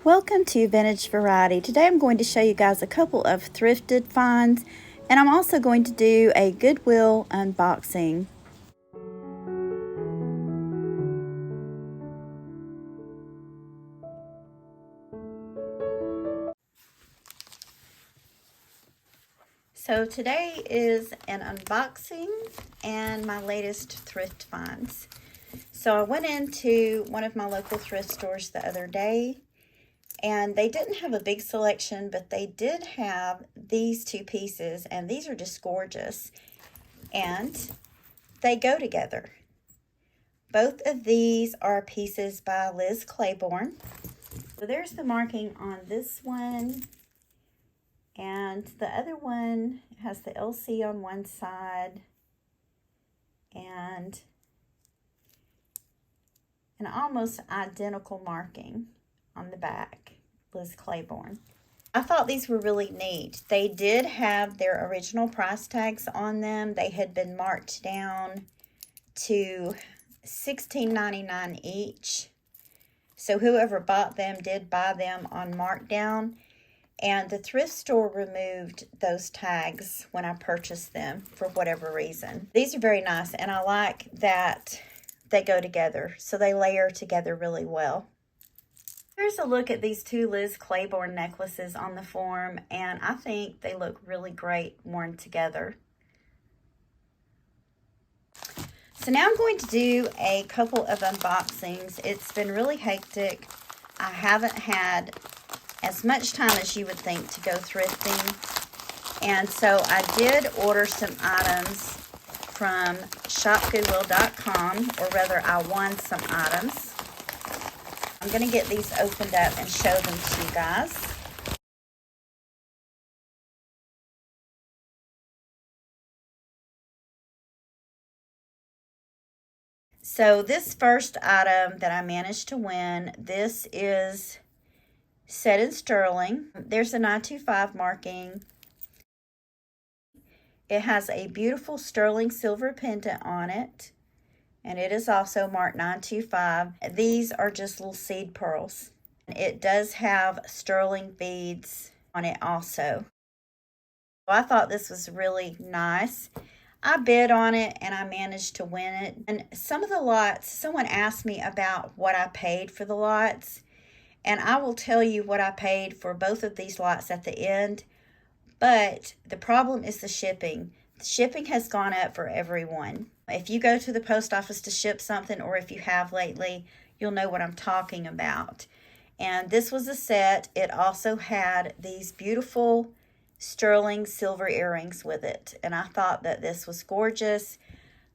Welcome to Vintage Variety. Today I'm going to show you guys a couple of thrifted finds, and I'm also going to do a Goodwill unboxing. So today is an unboxing and my latest thrift finds. So I went into one of my local thrift stores the other day, and they didn't have a big selection, but they did have these two pieces, and these are just gorgeous, and they go together. Both of these are pieces by Liz Claiborne. So there's the marking on this one, and the other one has the LC on one side and an almost identical marking on the back, Liz Claiborne. I thought these were really neat. They did have their original price tags on them. They had been marked down to $16.99 each. So whoever bought them did buy them on markdown. And the thrift store removed those tags when I purchased them for whatever reason. These are very nice, and I like that they go together. So they layer together really well. Here's a look at these two Liz Claiborne necklaces on the form, and I think they look really great worn together. So now I'm going to do a couple of unboxings. It's been really hectic. I haven't had as much time as you would think to go thrifting. And so I did order some items from shopgoodwill.com, or rather I won some items. I'm going to get these opened up and show them to you guys. So this first item that I managed to win, this is set in sterling. There's a 925 marking. It has a beautiful sterling silver pendant on it, and it is also marked 925. These are just little seed pearls. It does have sterling beads on it also. I thought this was really nice. I bid on it and I managed to win it. And some of the lots, someone asked me about what I paid for the lots, and I will tell you what I paid for both of these lots at the end. But the problem is the shipping. The shipping has gone up for everyone. If you go to the post office to ship something, or if you have lately, you'll know what I'm talking about. And this was a set. It also had these beautiful sterling silver earrings with it. And I thought that this was gorgeous.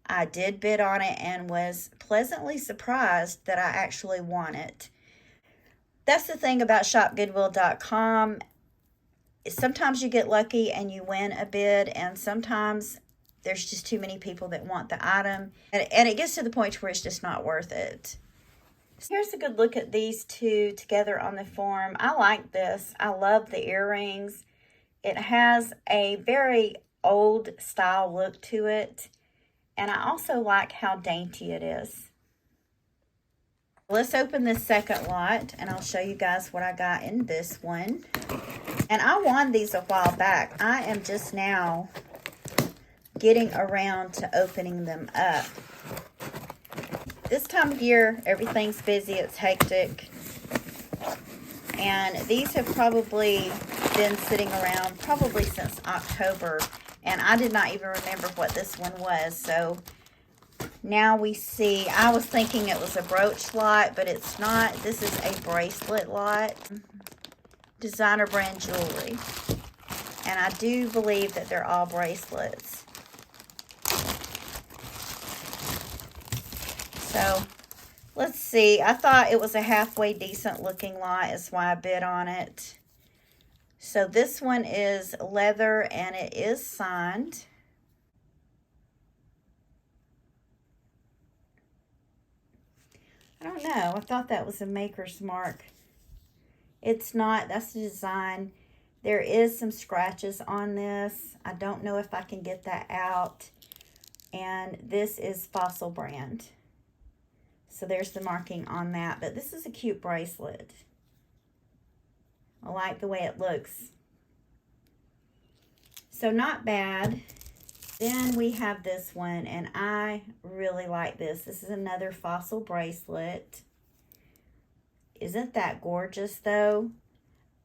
I did bid on it and was pleasantly surprised that I actually won it. That's the thing about shopgoodwill.com. Sometimes you get lucky and you win a bid, and sometimes there's just too many people that want the item, and it gets to the point where it's just not worth it. So here's a good look at these two together on the form. I like this. I love the earrings. It has a very old style look to it, and I also like how dainty it is. Let's open this second lot, and I'll show you guys what I got in this one. And I won these a while back. I am just now getting around to opening them up. This time of year, everything's busy, it's hectic. And these have probably been sitting around probably since October. And I did not even remember what this one was. So now we see, I was thinking it was a brooch lot, but it's not. This is a bracelet lot. Designer brand jewelry. And I do believe that they're all bracelets. So let's see. I thought it was a halfway decent looking lot. That's why I bid on it. So this one is leather and it is signed. I don't know. I thought that was a maker's mark. It's not. That's the design. There is some scratches on this. I don't know if I can get that out. And this is Fossil brand. So there's the marking on that. But this is a cute bracelet. I like the way it looks. So not bad. Then we have this one, and I really like this. This is another fossil bracelet. Isn't that gorgeous though?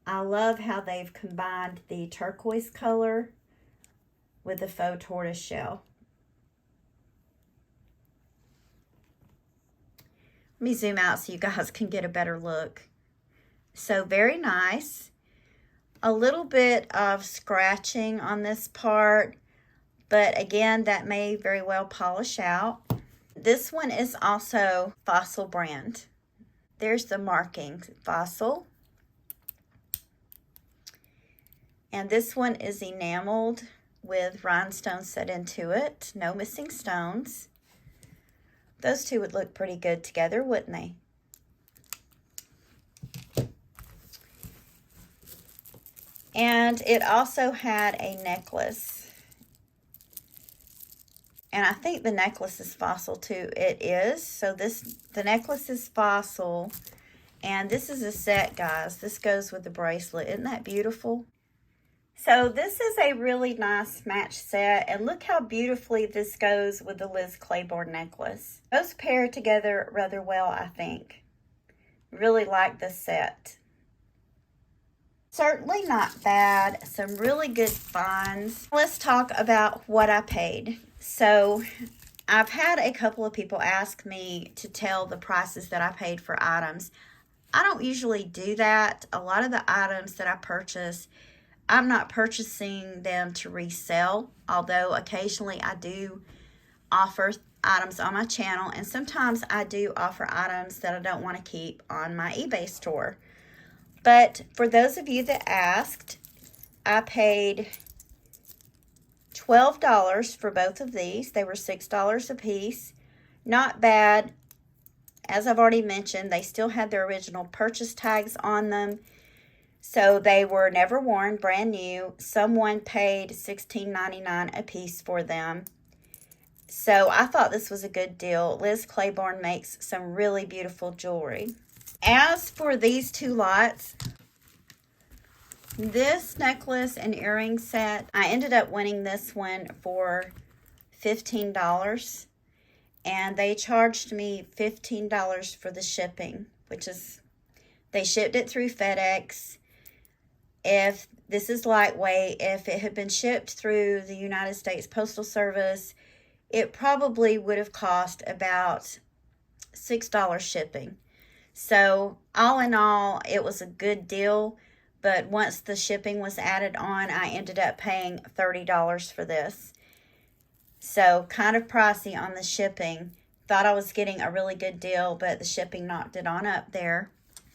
I love how they've combined the turquoise color with the faux tortoise shell. Let me zoom out so you guys can get a better look. So very nice. A little bit of scratching on this part, but again, that may very well polish out. This one is also Fossil brand. There's the marking, Fossil. And this one is enameled with rhinestones set into it. No missing stones. Those two would look pretty good together, wouldn't they? And it also had a necklace. And I think the necklace is Fossil too. It is. So the necklace is Fossil. And this is a set, guys. This goes with the bracelet. Isn't that beautiful? So this is a really nice match set. And look how beautifully this goes with the Liz Claiborne necklace. Those pair together rather well, I think. Really like this set. Certainly not bad. Some really good finds. Let's talk about what I paid. So I've had a couple of people ask me to tell the prices that I paid for items. I don't usually do that. A lot of the items that I purchase, I'm not purchasing them to resell, although occasionally I do offer items on my channel, and sometimes I do offer items that I don't want to keep on my eBay store. But for those of you that asked, I paid $12 for both of these. They were $6 a piece. Not bad. As I've already mentioned, they still had their original purchase tags on them. So they were never worn, brand new. Someone paid $16.99 a piece for them. So I thought this was a good deal. Liz Claiborne makes some really beautiful jewelry. As for these two lots, this necklace and earring set, I ended up winning this one for $15. And they charged me $15 for the shipping, which is, they shipped it through FedEx. If this is lightweight, if it had been shipped through the United States Postal Service, it probably would have cost about $6 shipping. So all in all, it was a good deal. But once the shipping was added on, I ended up paying $30 for this. So kind of pricey on the shipping. Thought I was getting a really good deal, but the shipping knocked it on up there.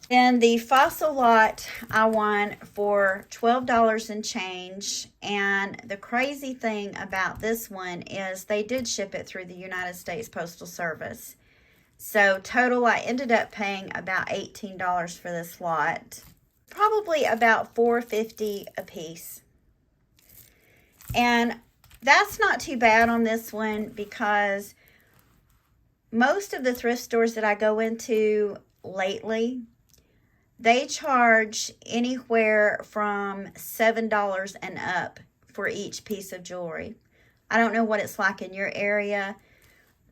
Then the Fossil lot I won for $12 and change. And the crazy thing about this one is they did ship it through the United States Postal Service. So total, I ended up paying about $18 for this lot. Probably about $4.50 a piece. And that's not too bad on this one because most of the thrift stores that I go into lately, they charge anywhere from $7 and up for each piece of jewelry. I don't know what it's like in your area,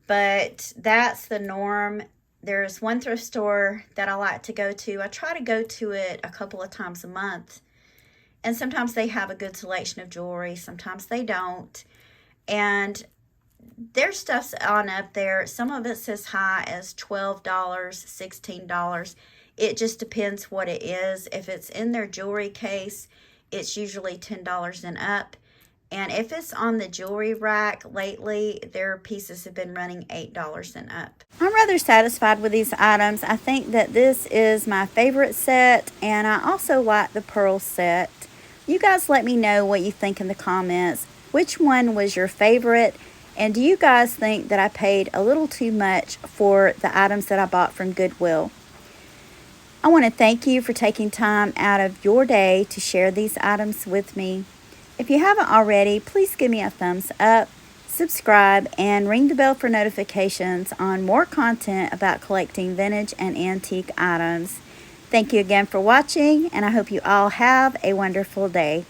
but that's the norm. There's one thrift store that I like to go to. I try to go to it a couple of times a month. And sometimes they have a good selection of jewelry. Sometimes they don't. And their stuff's on up there. Some of it's as high as $12, $16. It just depends what it is. If it's in their jewelry case, it's usually $10 and up. And if it's on the jewelry rack lately, their pieces have been running $8 and up. I'm rather satisfied with these items. I think that this is my favorite set, and I also like the pearl set. You guys let me know what you think in the comments. Which one was your favorite? And do you guys think that I paid a little too much for the items that I bought from Goodwill? I want to thank you for taking time out of your day to share these items with me. If you haven't already, please give me a thumbs up, subscribe, and ring the bell for notifications on more content about collecting vintage and antique items. Thank you again for watching, and I hope you all have a wonderful day.